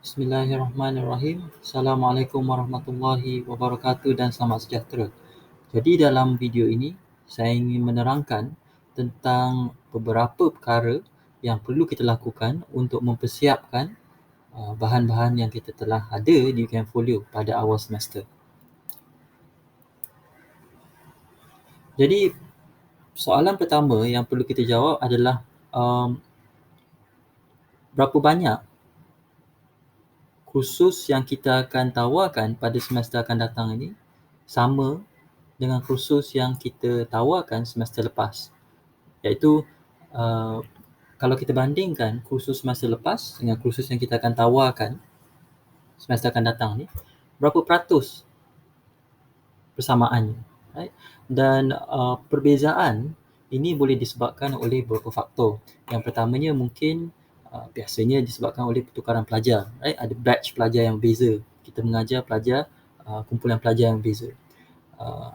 Bismillahirrahmanirrahim. Assalamualaikum warahmatullahi wabarakatuh dan selamat sejahtera. Jadi dalam video ini, saya ingin menerangkan tentang beberapa perkara yang perlu kita lakukan untuk mempersiapkan bahan-bahan yang kita telah ada di Camfolio pada awal semester. Jadi soalan pertama yang perlu kita jawab adalah berapa banyak kursus yang kita akan tawarkan pada semester akan datang ini sama dengan kursus yang kita tawarkan semester lepas. Iaitu kalau kita bandingkan kursus semester lepas dengan kursus yang kita akan tawarkan semester akan datang ni, berapa peratus persamaannya, right? Dan perbezaan ini boleh disebabkan oleh beberapa faktor. Yang pertamanya mungkin biasanya disebabkan oleh pertukaran pelajar, right? Ada batch pelajar yang berbeza. Kita mengajar pelajar, kumpulan pelajar yang berbeza.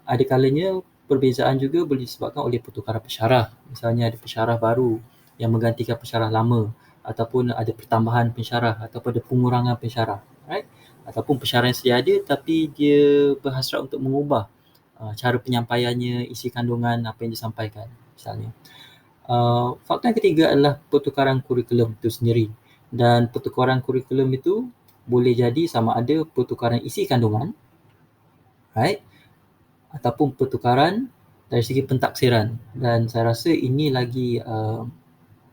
Ada kalanya perbezaan juga boleh disebabkan oleh pertukaran pensyarah. Misalnya ada pensyarah baru yang menggantikan pensyarah lama, ataupun ada pertambahan pensyarah, ataupun ada pengurangan pensyarah, right? Ataupun pensyarah yang sedia ada tapi dia berhasrat untuk mengubah cara penyampaiannya, isi kandungan apa yang disampaikan misalnya. Faktor yang ketiga adalah pertukaran kurikulum itu sendiri. Dan pertukaran kurikulum itu boleh jadi sama ada pertukaran isi kandungan, right? Ataupun pertukaran dari segi pentaksiran. Dan saya rasa ini lagi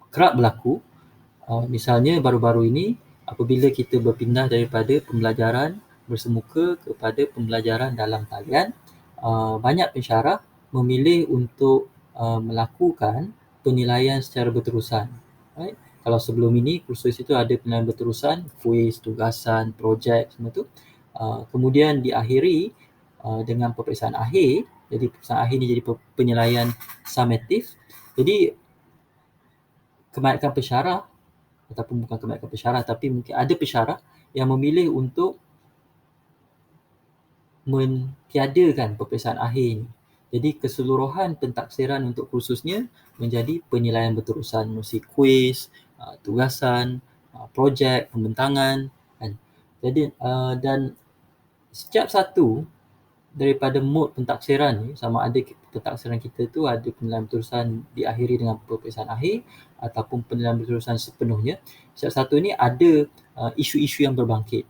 kerap berlaku. Misalnya baru-baru ini apabila kita berpindah daripada pembelajaran bersemuka kepada pembelajaran dalam talian, banyak pensyarah memilih untuk melakukan penilaian secara berterusan, right? Kalau sebelum ini kursus itu ada penilaian berterusan, kuis, tugasan, projek, semua tu. Kemudian diakhiri dengan peperiksaan akhir. Jadi peperiksaan akhir ni jadi penilaian summatif. Jadi kebanyakan pensyarah, ataupun bukan kebanyakan pensyarah, tapi mungkin ada pensyarah yang memilih untuk mentiadakan peperiksaan akhir ni. Jadi keseluruhan pentaksiran untuk kursusnya menjadi penilaian berterusan, mesti kuis, tugasan, projek, pembentangan, kan. Jadi dan setiap satu daripada mod pentaksiran ni, sama ada pentaksiran kita tu ada penilaian berterusan diakhiri dengan peperiksaan akhir ataupun penilaian berterusan sepenuhnya, setiap satu ni ada isu-isu yang berbangkit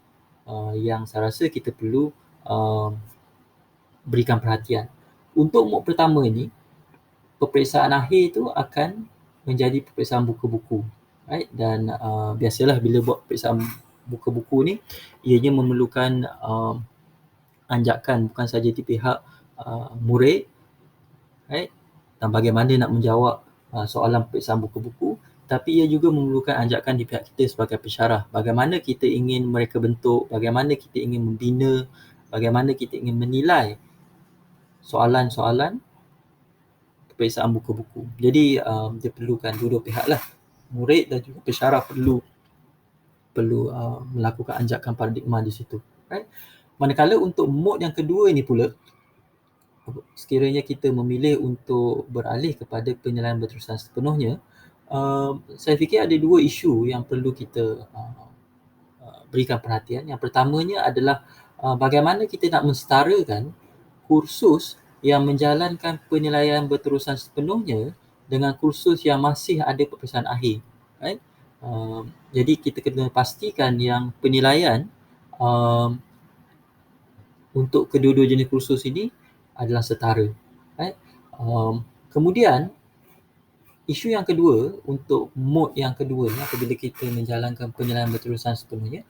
yang saya rasa kita perlu berikan perhatian. Untuk mod pertama ni, peperiksaan akhir tu akan menjadi peperiksaan buku-buku, right? Dan biasalah bila buat peperiksaan buku-buku ni, ianya memerlukan anjakan bukan saja di pihak murid, right? Dan bagaimana nak menjawab soalan peperiksaan buku-buku, tapi ia juga memerlukan anjakan di pihak kita sebagai pensyarah. Bagaimana kita ingin mereka bentuk, bagaimana kita ingin membina, bagaimana kita ingin menilai soalan-soalan peperiksaan buku-buku. Jadi dia perlukan dua-dua pihak lah. Murid dan juga pensyarah perlu melakukan anjakan paradigma di situ, right? Manakala untuk mod yang kedua ini pula, sekiranya kita memilih untuk beralih kepada penilaian berterusan sepenuhnya, saya fikir ada dua isu yang perlu kita berikan perhatian. Yang pertamanya adalah bagaimana kita nak mensetarakan kursus yang menjalankan penilaian berterusan sepenuhnya dengan kursus yang masih ada peperiksaan akhir, right? Jadi kita kena pastikan yang penilaian untuk kedua-dua jenis kursus ini adalah setara, right? Kemudian isu yang kedua untuk mod yang kedua ni, apabila kita menjalankan penilaian berterusan sepenuhnya,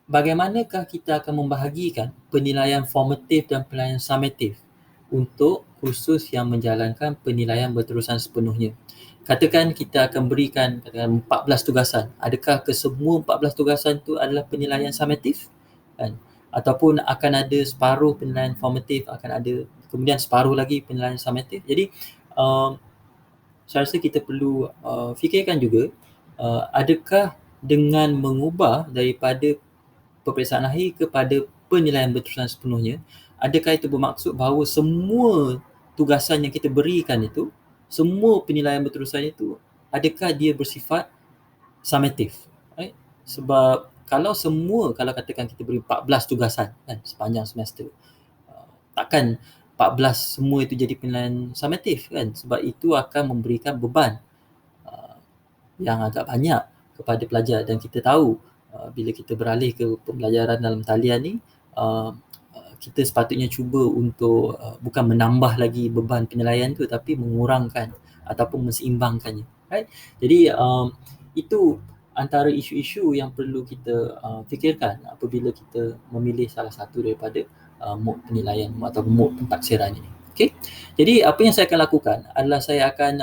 bagaimanakah kita akan membahagikan penilaian formatif dan penilaian summatif untuk kursus yang menjalankan penilaian berterusan sepenuhnya. Katakan kita akan berikan 14 tugasan. Adakah kesemua 14 tugasan itu adalah penilaian summatif? Kan? Ataupun akan ada separuh penilaian formatif, akan ada kemudian separuh lagi penilaian summatif. Jadi saya rasa kita perlu fikirkan juga adakah dengan mengubah daripada peperiksaan akhir kepada penilaian berterusan sepenuhnya, adakah itu bermaksud bahawa semua tugasan yang kita berikan itu, semua penilaian berterusan itu, adakah dia bersifat summative, right? Sebab kalau katakan kita beri 14 tugasan kan sepanjang semester, takkan 14 semua itu jadi penilaian summative kan, sebab itu akan memberikan beban uh, yang agak banyak kepada pelajar. Dan kita tahu bila kita beralih ke pembelajaran dalam talian ni, kita sepatutnya cuba untuk bukan menambah lagi beban penilaian tu, tapi mengurangkan ataupun menseimbangkannya, right? Jadi itu antara isu-isu yang perlu kita fikirkan apabila kita memilih salah satu daripada mod penilaian atau mod pentaksiran ini. Okay? Jadi apa yang saya akan lakukan adalah saya akan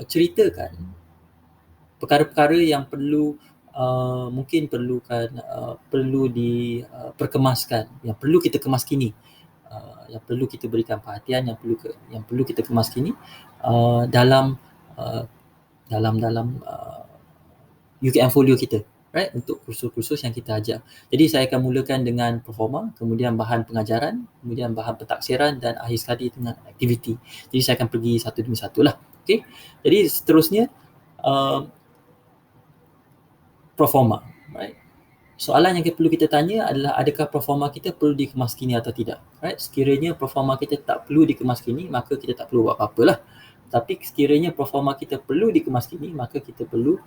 ceritakan perkara-perkara yang mungkin perlu diperkemaskan, yang perlu kita kemaskini, yang perlu kita berikan perhatian, yang perlu kita kemaskini dalam UKM folio kita, right, untuk kursus-kursus yang kita ajar. Jadi saya akan mulakan dengan performa, kemudian bahan pengajaran, kemudian bahan pentaksiran dan akhir sekali dengan aktiviti. Jadi saya akan pergi satu demi satu lah. Okay? Jadi seterusnya performa, right? Soalan yang perlu kita tanya adalah adakah performa kita perlu dikemaskini atau tidak, right? Sekiranya performa kita tak perlu dikemaskini, maka kita tak perlu buat apa-apa lah. Tapi sekiranya performa kita perlu dikemaskini, maka kita perlu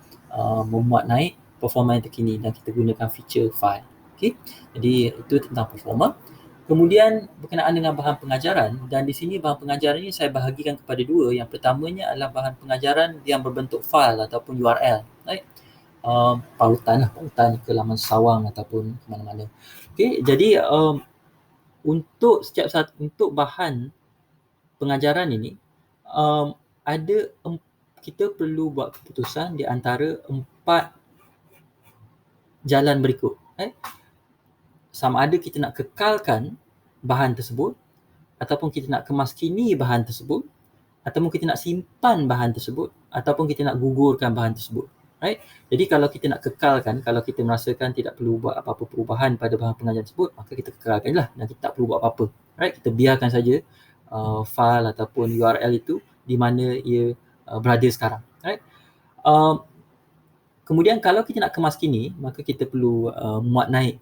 memuat naik performa yang terkini dan kita gunakan feature file. Okay? Jadi itu tentang performa. Kemudian berkenaan dengan bahan pengajaran, dan di sini bahan pengajaran ini saya bahagikan kepada dua. Yang pertamanya adalah bahan pengajaran yang berbentuk file ataupun URL, right? Pautan ke laman sawang ataupun ke mana-mana. Okay, jadi untuk bahan pengajaran ini kita perlu buat keputusan di antara 4 jalan berikut. Sama ada kita nak kekalkan bahan tersebut, ataupun kita nak kemaskini bahan tersebut, ataupun kita nak simpan bahan tersebut, ataupun kita nak gugurkan bahan tersebut. Right? Jadi kalau kita nak kekalkan, kalau kita merasakan tidak perlu buat apa-apa perubahan pada bahan pengajaran tersebut, maka kita kekalkanlah dan kita tak perlu buat apa-apa. Right? Kita biarkan saja file ataupun URL itu di mana ia berada sekarang. Right? Kemudian kalau kita nak kemaskini, maka kita perlu muat naik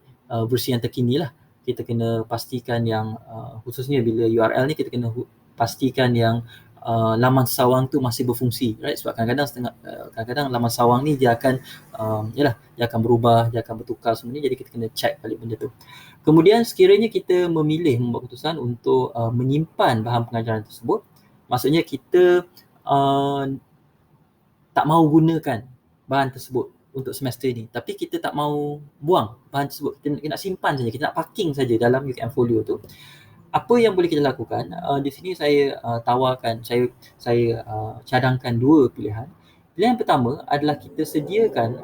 versi yang terkini lah. Kita kena pastikan yang khususnya bila URL ni, kita kena pastikan yang laman sawang tu masih berfungsi, right? Sebab kadang-kadang laman sawang ni dia akan dia akan berubah, dia akan bertukar semuanya, jadi kita kena check balik benda tu. Kemudian sekiranya kita membuat keputusan untuk menyimpan bahan pengajaran tersebut, maksudnya kita tak mahu gunakan bahan tersebut untuk semester ni, tapi kita tak mahu buang bahan tersebut, kita nak simpan saja, kita nak parking saja dalam UKM folio tu. Apa yang boleh kita lakukan? Di sini saya cadangkan dua pilihan. Pilihan pertama adalah kita sediakan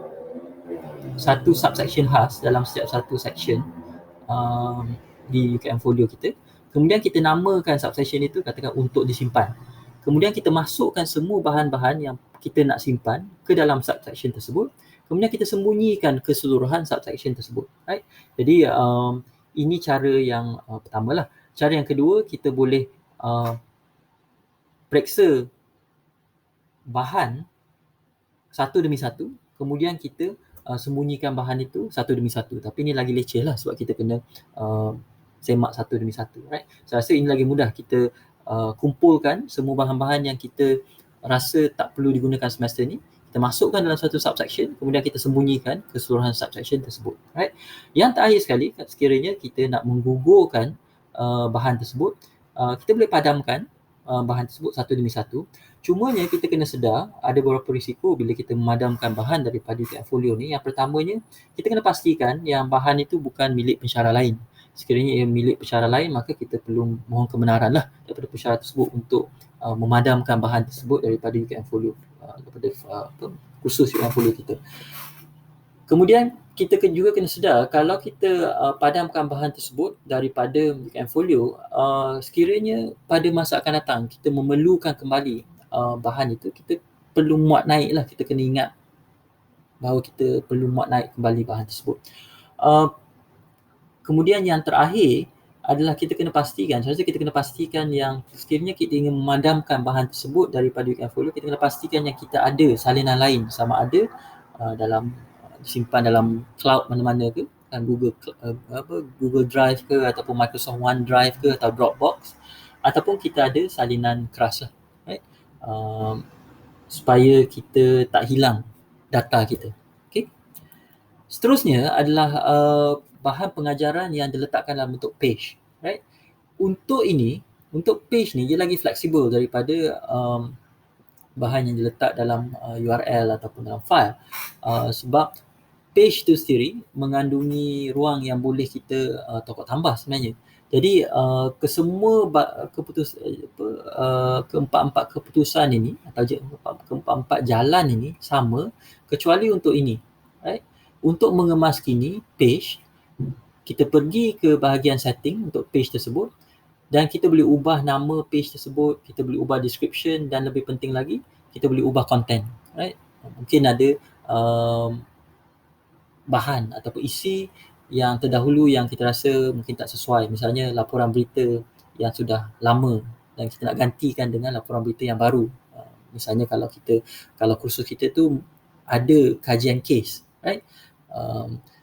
satu subsection khas dalam setiap satu section di UKM folio kita. Kemudian kita namakan subsection itu katakan untuk disimpan. Kemudian kita masukkan semua bahan-bahan yang kita nak simpan ke dalam subsection tersebut. Kemudian kita sembunyikan keseluruhan subsection tersebut. Right? Jadi ini cara yang pertama lah. Cara yang kedua, kita boleh periksa bahan satu demi satu, kemudian kita sembunyikan bahan itu satu demi satu. Tapi ini lagi leceh lah sebab kita kena semak satu demi satu. Right? Saya rasa ini lagi mudah. Kita kumpulkan semua bahan-bahan yang kita rasa tak perlu digunakan semester ni, kita masukkan dalam satu subsection, kemudian kita sembunyikan keseluruhan subsection tersebut. Right? Yang terakhir sekali, sekiranya kita nak menggugurkan bahan tersebut, kita boleh padamkan bahan tersebut satu demi satu. Cumanya kita kena sedar ada beberapa risiko bila kita memadamkan bahan daripada UKM folio ni. Yang pertamanya, kita kena pastikan yang bahan itu bukan milik pensyarah lain. Sekiranya ia milik pensyarah lain, maka kita perlu mohon kebenaran lah daripada pensyarah tersebut untuk memadamkan bahan tersebut daripada UKM folio, daripada kursus UKM folio kita. Kemudian kita juga kena sedar kalau kita padamkan bahan tersebut daripada UKM folio, sekiranya pada masa akan datang kita memerlukan kembali bahan itu, kita perlu muat naik lah. Kita kena ingat bahawa kita perlu muat naik kembali bahan tersebut. Kemudian yang terakhir, adalah kita kena pastikan, saya rasa kita kena pastikan yang sekiranya kita ingin memadamkan bahan tersebut daripada weekend folio, kita kena pastikan yang kita ada salinan lain, sama ada dalam disimpan dalam cloud mana-mana ke, kan Google Drive ke, ataupun Microsoft OneDrive ke, atau Dropbox, ataupun kita ada salinan keras lah, right? Supaya kita tak hilang data kita. Okay? Seterusnya adalah bahan pengajaran yang diletakkan dalam bentuk page, right? Untuk page ni dia lagi fleksibel daripada bahan yang diletak dalam URL ataupun dalam file, sebab page tu sendiri mengandungi ruang yang boleh kita tokok tambah sebenarnya. Jadi kesemua keempat-empat keputusan ini atau keempat-empat jalan ini sama, kecuali untuk ini, right? Untuk mengemaskini page, kita pergi ke bahagian setting untuk page tersebut dan kita boleh ubah nama page tersebut, kita boleh ubah description, dan lebih penting lagi, kita boleh ubah content, right? Mungkin ada bahan ataupun isi yang terdahulu yang kita rasa mungkin tak sesuai, misalnya laporan berita yang sudah lama dan kita nak gantikan dengan laporan berita yang baru. Misalnya kalau kursus kita tu ada kajian case, right?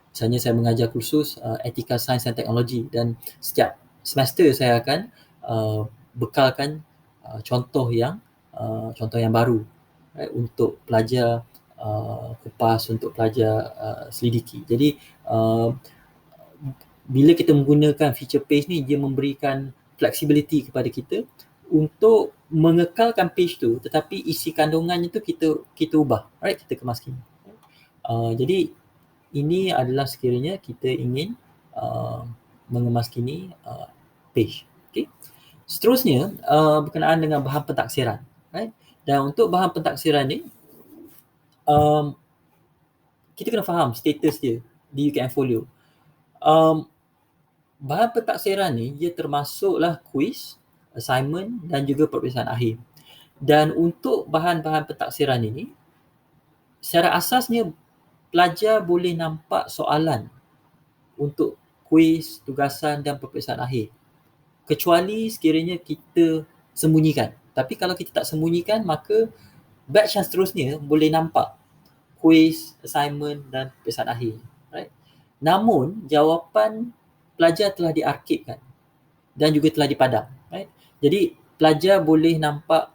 Misalnya saya mengajar kursus etika sains dan teknologi, dan setiap semester saya akan bekalkan contoh yang baru, right? Untuk pelajar kupas, untuk pelajar selidiki. Jadi bila kita menggunakan feature page ni, dia memberikan flexibility kepada kita untuk mengekalkan page tu, tetapi isi kandungannya tu kita ubah, right? Kita kemaskan. Jadi ini adalah sekiranya kita ingin mengemaskini page. Okay. Seterusnya berkenaan dengan bahan pentaksiran, right? Dan untuk bahan pentaksiran ni, kita kena faham status dia di UKM Folio. Bahan pentaksiran ni dia termasuklah kuis, assignment dan juga peperiksaan akhir. Dan untuk bahan-bahan pentaksiran ini, secara asasnya pelajar boleh nampak soalan untuk kuis, tugasan dan peperiksaan akhir, kecuali sekiranya kita sembunyikan. Tapi kalau kita tak sembunyikan, maka batch yang seterusnya boleh nampak kuis, assignment dan peperiksaan akhir, right? Namun jawapan pelajar telah diarkibkan dan juga telah dipadam, right? Jadi pelajar boleh nampak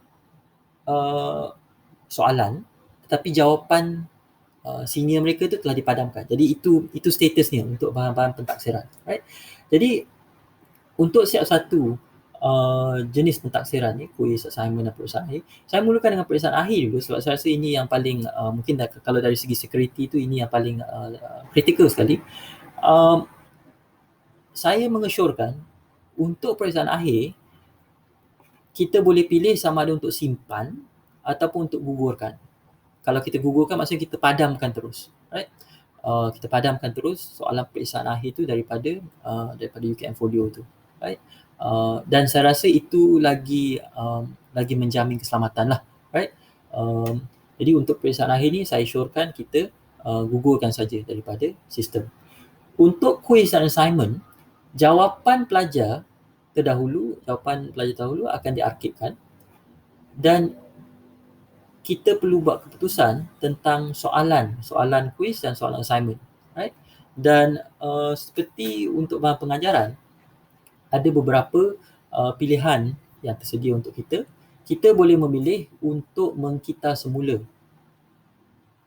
soalan, tetapi jawapan senior mereka tu telah dipadamkan. Jadi itu statusnya untuk bahan-bahan pentaksiran, right? Jadi untuk setiap satu jenis pentaksiran ni, kuis, assignment dan peperiksaan akhir, saya mulakan dengan peperiksaan akhir dulu, sebab saya rasa ini yang paling mungkin kalau dari segi security tu ini yang paling critical sekali. Saya mengesyorkan untuk peperiksaan akhir, kita boleh pilih sama ada untuk simpan ataupun untuk gugurkan. Kalau kita gugurkan, maksudnya kita padamkan terus, right? Kita padamkan terus soalan peperiksaan akhir tu daripada UKM Folio tu, right? Dan saya rasa itu lagi menjamin keselamatan lah, right? Jadi untuk peperiksaan akhir ni saya syorkan kita gugurkan saja daripada sistem. Untuk kuis dan assignment, jawapan pelajar terdahulu akan diarkibkan dan kita perlu buat keputusan tentang soalan kuis dan soalan assignment, right? Dan seperti untuk bahan pengajaran, ada beberapa pilihan yang tersedia untuk kita. Kita boleh memilih untuk mengkita semula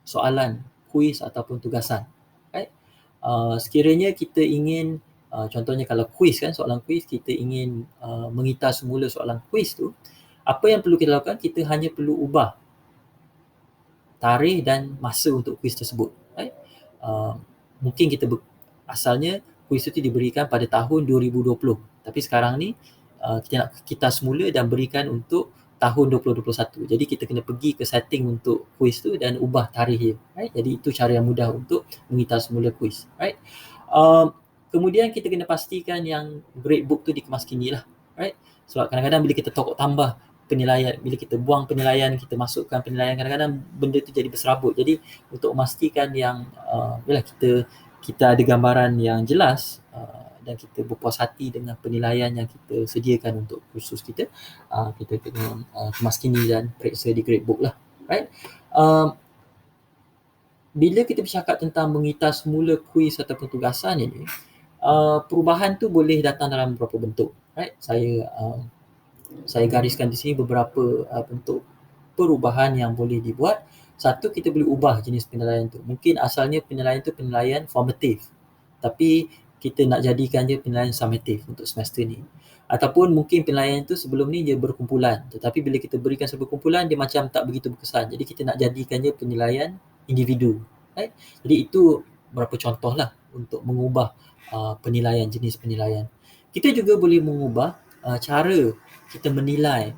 soalan kuis ataupun tugasan, right? Sekiranya kita ingin contohnya kalau kuis kan, soalan kuis, kita ingin mengita semula soalan kuis tu, apa yang perlu kita lakukan, kita hanya perlu ubah tarikh dan masa untuk kuis tersebut, right? Mungkin asalnya kuis itu diberikan pada tahun 2020, tapi sekarang ni kita nak kita semula dan berikan untuk tahun 2021. Jadi kita kena pergi ke setting untuk kuis tu dan ubah tarikh dia, right? Jadi itu cara yang mudah untuk mengita semula kuis, right? Kemudian kita kena pastikan yang gradebook tu dikemaskini lah, right? Sebab kadang-kadang bila kita tokok tambah penilaian, bila kita buang penilaian, kita masukkan penilaian, kadang-kadang benda tu jadi berserabut. Jadi untuk memastikan yang kita ada gambaran yang jelas dan kita berpuas hati dengan penilaian yang kita sediakan untuk kursus kita, kita kena kemaskini dan periksa di gradebook lah, right? Bila kita bercakap tentang mengitas mula kuis ataupun tugasan ini, perubahan tu boleh datang dalam beberapa bentuk, right? Saya gariskan di sini beberapa bentuk perubahan yang boleh dibuat. Satu, kita boleh ubah jenis penilaian tu. Mungkin asalnya penilaian tu penilaian formatif, tapi kita nak jadikan dia penilaian summative untuk semester ni. Ataupun mungkin penilaian tu sebelum ni dia berkumpulan, tetapi bila kita berikan sebuah kumpulan, dia macam tak begitu berkesan. Jadi kita nak jadikan dia penilaian individu, right? Jadi itu beberapa contoh lah untuk mengubah penilaian, jenis penilaian. Kita juga boleh mengubah cara kita menilai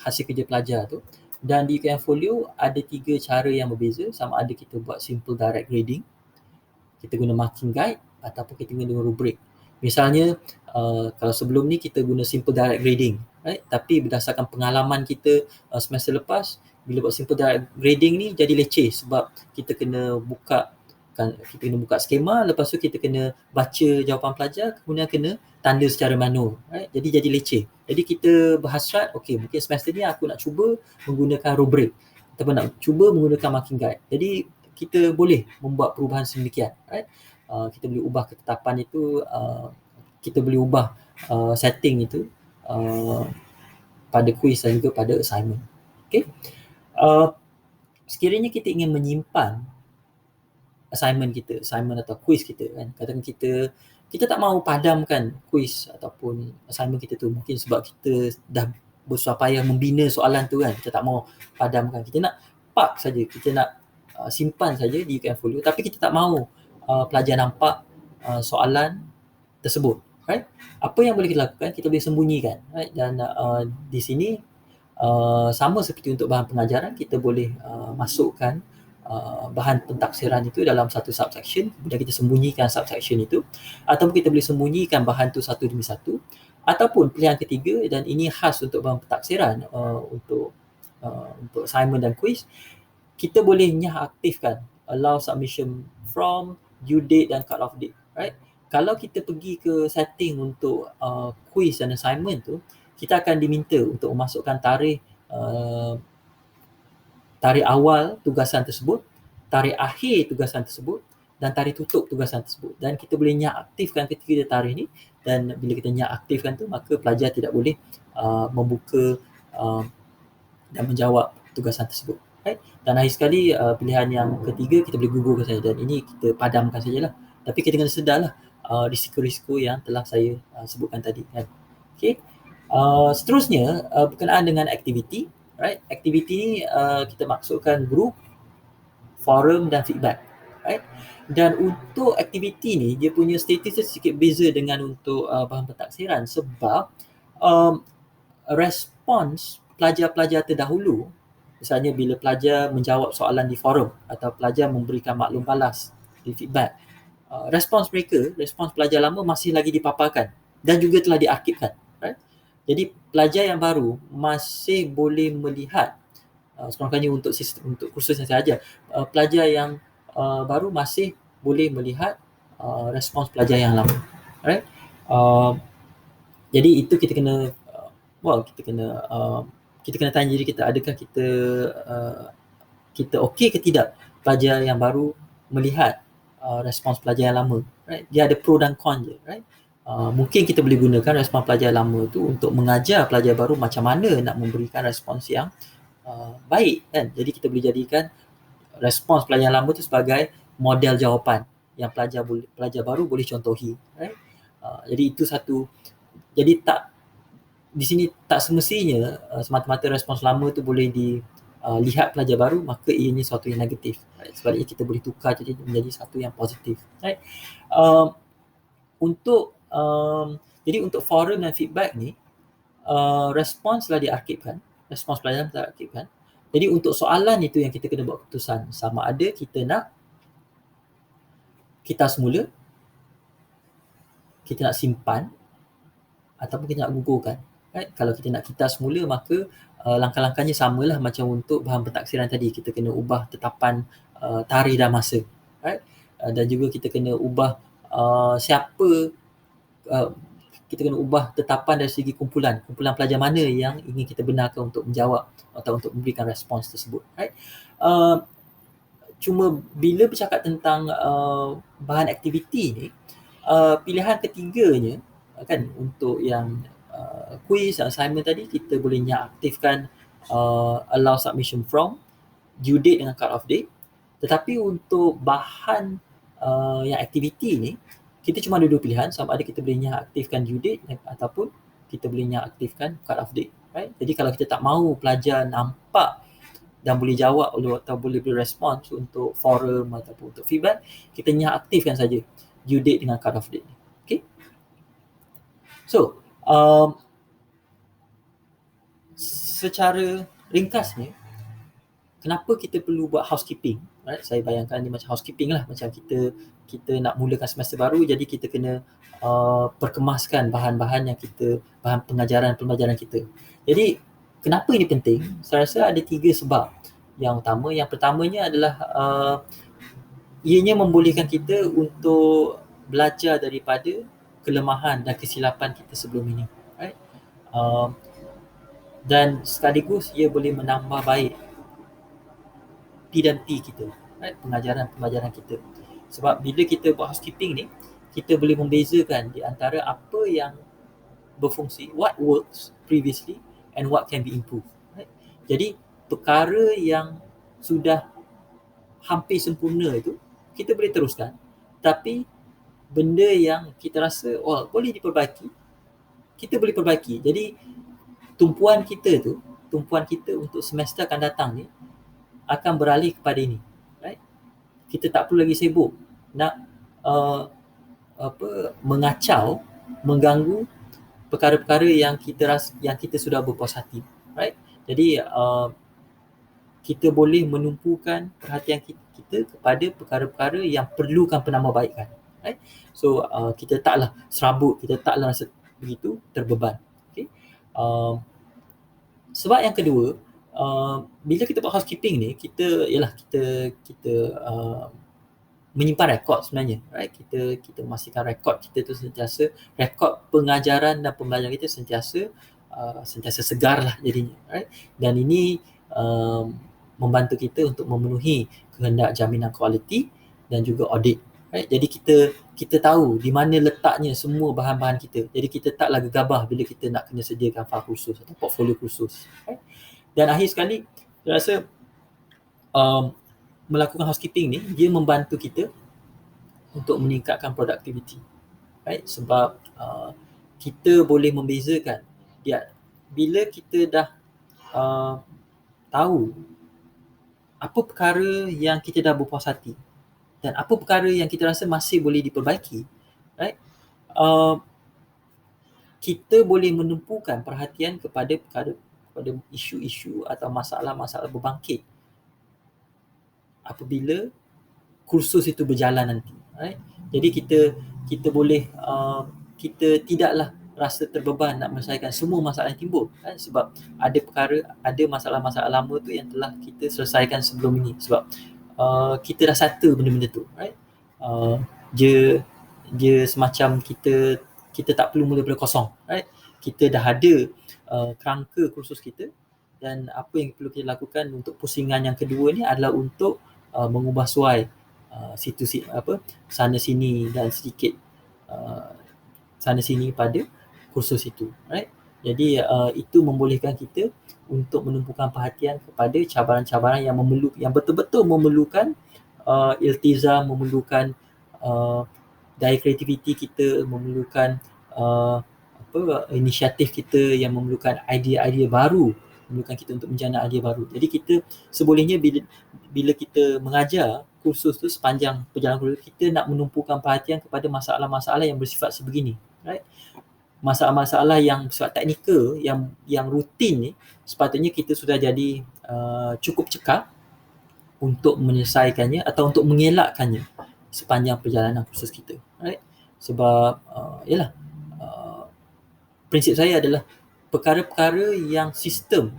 hasil kerja pelajar tu. Dan di UKM Folio ada 3 cara yang berbeza, sama ada kita buat simple direct grading, kita guna marking guide, ataupun kita guna rubrik. Misalnya kalau sebelum ni kita guna simple direct grading, right? Tapi berdasarkan pengalaman kita semester lepas, bila buat simple direct grading ni jadi leceh sebab kita kena buka skema, lepas tu kita kena baca jawapan pelajar, kemudian kena tanda secara manual, right? Jadi leceh. Jadi kita berhasrat, okey, mungkin semester ni aku nak cuba menggunakan rubrik ataupun nak cuba menggunakan marking guide. Jadi kita boleh membuat perubahan sedemikian, right? Kita boleh ubah ketetapan itu, kita boleh ubah setting itu pada kuis dan juga pada assignment. Okay? Sekiranya kita ingin menyimpan assignment atau kuis kita, kan, katakan kita tak mahu padamkan kuis ataupun assignment kita tu, mungkin sebab kita dah bersusah payah membina soalan tu, kan, kita tak mahu padamkan, kita nak park saja, kita nak simpan saja di UKM Folio, tapi kita tak mahu pelajar nampak soalan tersebut, right? Apa yang boleh kita lakukan? Kita boleh sembunyikan, right? Dan di sini sama seperti untuk bahan pengajaran, kita boleh masukkan bahan pentaksiran itu dalam satu subsection, kemudian kita sembunyikan subsection itu, ataupun kita boleh sembunyikan bahan tu satu demi satu, ataupun pilihan ketiga, dan ini khas untuk bahan pentaksiran, untuk assignment dan quiz, kita boleh aktifkan allow submission from due date dan cut off date, right? Kalau kita pergi ke setting untuk quiz dan assignment tu, kita akan diminta untuk memasukkan tarikh awal tugasan tersebut, tarikh akhir tugasan tersebut, dan tarikh tutup tugasan tersebut. Dan kita boleh aktifkan ketiga tarikh ni, dan bila kita aktifkan tu, maka pelajar tidak boleh membuka dan menjawab tugasan tersebut, right? Dan akhir sekali, pilihan yang ketiga kita boleh gugurkan saja, dan ini kita padamkan sajalah. Tapi kita kena sedarlah risiko-risiko yang telah saya sebutkan tadi, kan? Okay. Seterusnya berkenaan dengan aktiviti, right? Aktiviti ni kita maksudkan group, forum dan feedback, right? Dan untuk aktiviti ni, dia punya status sedikit beza dengan untuk bahan pentaksiran, sebab respons pelajar-pelajar terdahulu, misalnya bila pelajar menjawab soalan di forum atau pelajar memberikan maklum balas di feedback, respons pelajar lama masih lagi dipaparkan dan juga telah diarsipkan, right? Jadi pelajar yang baru masih boleh melihat, sekurang-kurangnya untuk kursus yang saya ajar, pelajar yang baru masih boleh melihat respons pelajar yang lama, right? Jadi itu kita kena kita kena tanya diri kita, adakah kita okey ke tidak pelajar yang baru melihat respons pelajar yang lama, right? Dia ada pro dan con je, right? Mungkin kita boleh gunakan respons pelajar lama tu untuk mengajar pelajar baru macam mana nak memberikan respons yang baik, kan? Jadi kita boleh jadikan respons pelajar lama tu sebagai model jawapan yang pelajar baru boleh contohi, right? Jadi itu satu. Jadi di sini tak semestinya semata-mata respons lama tu boleh dilihat pelajar baru, maka ianya sesuatu yang negatif, right? Sebaliknya kita boleh tukar jadi menjadi satu yang positif, right? Jadi untuk forum dan feedback ni, respons telah diarsipkan, respons pelajar telah diarsipkan. Jadi untuk soalan itu yang kita kena buat keputusan, sama ada kita nak kitas semula, kita nak simpan, ataupun kita nak gugurkan, right? Kalau kita nak kitas semula, maka langkah-langkahnya samalah macam untuk bahan pentaksiran tadi. Kita kena ubah tetapan tarikh dan masa, right? Dan juga kita kena ubah siapa uh, kita kena ubah tetapan dari segi kumpulan pelajar mana yang ingin kita benarkan untuk menjawab atau untuk memberikan respons tersebut, right? Uh, Cuma bila bercakap tentang bahan aktiviti ni, pilihan ketiganya kan untuk yang quiz assignment tadi, kita boleh aktifkan allow submission from, due date dengan cut off date. Tetapi untuk bahan yang aktiviti ni, kita cuma ada dua pilihan, sama ada kita boleh aktifkan due date ataupun kita boleh aktifkan cut off date, right? Jadi kalau kita tak mahu pelajar nampak dan boleh jawab atau boleh beri respons untuk forum ataupun untuk feedback, kita aktifkan saja due date dengan cut off date. Okay. So, secara ringkasnya, kenapa kita perlu buat housekeeping? Right? Saya bayangkan ni macam housekeeping lah, macam kita nak mulakan semester baru, jadi kita kena perkemaskan bahan-bahan yang kita, bahan pembelajaran kita. Jadi kenapa ini penting? Saya rasa ada 3 sebab. Yang utama, yang pertamanya adalah ianya membolehkan kita untuk belajar daripada kelemahan dan kesilapan kita sebelum ini, right? Dan sekaligus ia boleh menambah baik P dan P kita, right? Pengajaran kita. Sebab bila kita buat housekeeping ni, kita boleh membezakan di antara apa yang berfungsi, what works previously and what can be improved, right? Jadi perkara yang sudah hampir sempurna itu kita boleh teruskan, tapi benda yang kita rasa boleh diperbaiki, kita boleh perbaiki. Jadi tumpuan kita untuk semester akan datang ni akan beralih kepada ini, right? Kita tak perlu lagi sibuk nak mengacau, mengganggu perkara-perkara yang kita sudah berpuas hati, right? Jadi kita boleh menumpukan perhatian kita kepada perkara-perkara yang perlukan penambahbaikan, right? So kita taklah serabut, kita taklah rasa begitu terbeban. Okay? Sebab yang kedua, bila kita buat housekeeping ni, kita menyimpan rekod sebenarnya, right? Kita memastikan rekod kita tu sentiasa, rekod pengajaran dan pembelajaran kita sentiasa segar lah jadinya, right? Dan ini membantu kita untuk memenuhi kehendak jaminan kualiti dan juga audit, right? Jadi kita tahu di mana letaknya semua bahan-bahan kita. Jadi kita taklah gegabah bila kita nak kena sediakan file kursus atau portfolio kursus, right? Dan akhir sekali, saya rasa melakukan housekeeping ni, dia membantu kita untuk meningkatkan produktiviti, right? Sebab kita boleh membezakan bila kita dah tahu apa perkara yang kita dah berpuas hati dan apa perkara yang kita rasa masih boleh diperbaiki, right? Kita boleh menumpukan perhatian kepada isu-isu atau masalah-masalah berbangkit apabila kursus itu berjalan nanti, right? Jadi kita boleh kita tidaklah rasa terbeban nak menyelesaikan semua masalah yang timbul, kan? Sebab ada masalah-masalah lama tu yang telah kita selesaikan sebelum ini, sebab kita dah settle benda-benda tu, right? Dia semacam kita tak perlu mula daripada kosong, right? Kita dah ada kerangka kursus kita, dan apa yang perlu kita lakukan untuk pusingan yang kedua ni adalah untuk mengubah suai situasi sana sini dan sedikit sana sini pada kursus itu, right? Jadi itu membolehkan kita untuk menumpukan perhatian kepada cabaran-cabaran yang betul-betul memerlukan iltizam, memerlukan daya kreativiti kita, memerlukan inisiatif kita, yang memerlukan idea-idea baru, memerlukan kita untuk menjana idea baru. Jadi kita sebolehnya bila kita mengajar kursus tu, sepanjang perjalanan kursus, kita nak menumpukan perhatian kepada masalah-masalah yang bersifat sebegini, right? Masalah-masalah yang bersifat teknikal, yang rutin ni, sepatutnya kita sudah jadi cukup cekap untuk menyelesaikannya atau untuk mengelakkannya sepanjang perjalanan kursus kita, right? Sebab prinsip saya adalah perkara-perkara yang sistem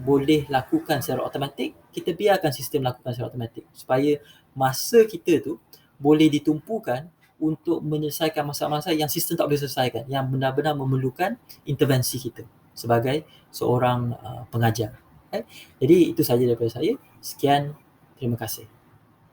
boleh lakukan secara automatik, kita biarkan sistem lakukan secara automatik, supaya masa kita tu boleh ditumpukan untuk menyelesaikan masalah-masalah yang sistem tak boleh selesaikan, yang benar-benar memerlukan intervensi kita sebagai seorang pengajar. Jadi itu sahaja daripada saya. Sekian, terima kasih.